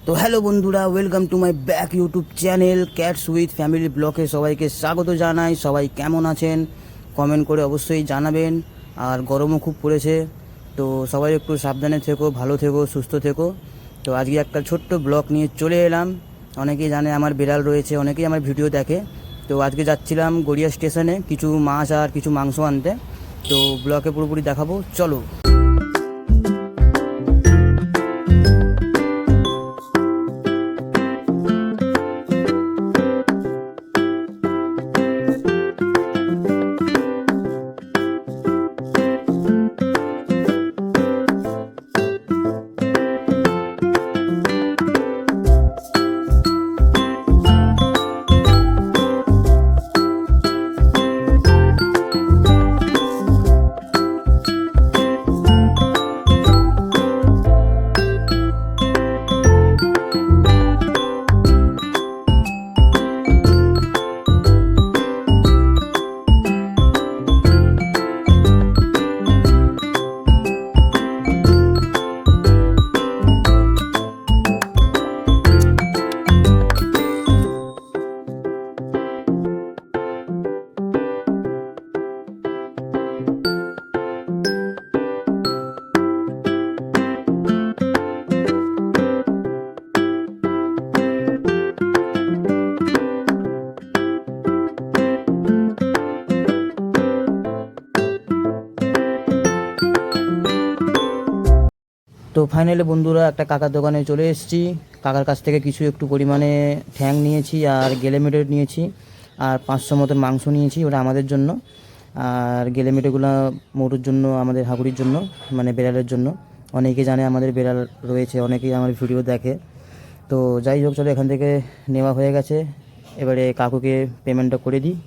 তো হ্যালো বন্ধুরা, welcome to my back YouTube channel cats with family ব্লগে সবাইকে স্বাগত জানাই। সবাই কেমন আছেন কমেন্ট করে অবশ্যই জানাবেন। আর গরমও খুব পড়েছে, তো সবাই একটু সাবধানে থেকো, ভালো থেকো, সুস্থ থেকো। তো আজকে একটা ছোট্ট ব্লগ নিয়ে চলে এলাম। অনেকেই জানে আমার বিড়াল রয়েছে, অনেকেই আমার ভিডিও দেখে। তো আজকে যাচ্ছিলাম গড়িয়া স্টেশনে কিছু মাছ আর কিছু মাংস আনতে। তো ব্লগে পুরোপুরি দেখাবো, চলো। তো ফাইনালি বন্ধুরা একটা কাকার দোকানে চলে এসেছি। কাকার কাছ থেকে কিছু একটু পরিমাণে ঠ্যাং নিয়েছি আর গেলেমেটে নিয়েছি, আর 500 মতন মাংস নিয়েছি, ওটা আমাদের জন্য। আর গেলেমেটেগুলো মোটুর জন্য, আমাদের হাগুড়ির জন্য, মানে বেড়ালের জন্য। অনেকে জানে আমাদের বেড়াল রয়েছে, অনেকেই আমার ভিডিও দেখে। তো যাই হোক, চলো, এখান থেকে নেওয়া হয়ে গেছে। এবারে কাকুকে পেমেন্টটা করে দিই।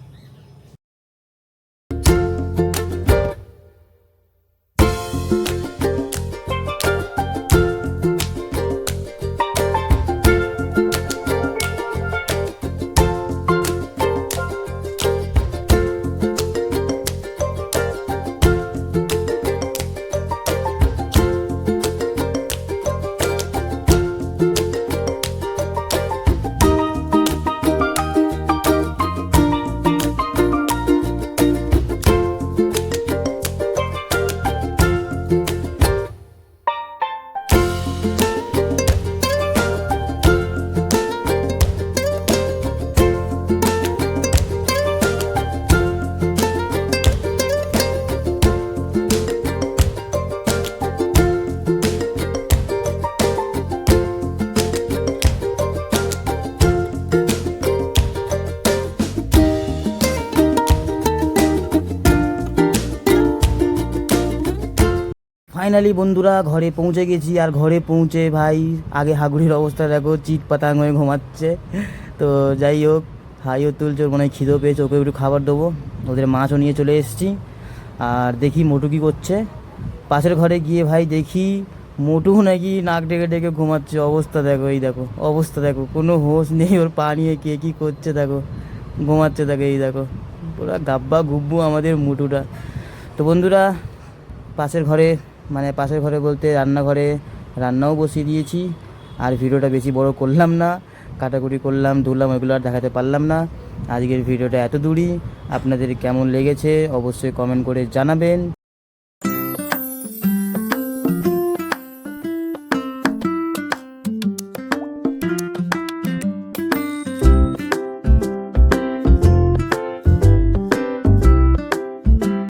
ফাইনালি বন্ধুরা ঘরে পৌঁছে গেছি। আর ঘরে পৌঁছে ভাই আগে হাগুড়ির অবস্থা দেখো, চিট পাতাং হয়ে ঘুমাচ্ছে। তো যাই হোক, হাইও তুলছে, মনে হয় খিদেও পেয়েছে, ওকে একটু খাবার দেবো। ওদের মাছও নিয়ে চলে এসেছি। আর দেখি মোটু কী করছে। পাশের ঘরে গিয়ে ভাই দেখি মোটু নাকি নাক ডেকে ডেকে ঘুমাচ্ছে। অবস্থা দেখো, এই দেখো অবস্থা দেখো, কোনো হোশ নেই ওর। পা নিয়ে কে কী করছে দেখো, ঘুমাচ্ছে দেখো, এই দেখো পুরা গাব্বা গুব্বু আমাদের মোটুটা। তো বন্ধুরা পাশের ঘরে বলতে রান্নাঘরে রান্নাও বসিয়ে দিয়েছি। আর ভিডিওটা বেশি বড় করলাম না, কাটাকুটি করলাম, ধুলাম, ওইগুলো আর দেখাতে পারলাম না। আজকের ভিডিওটা এত দূরই। আপনাদের কেমন লেগেছে অবশ্যই কমেন্ট করে জানাবেন।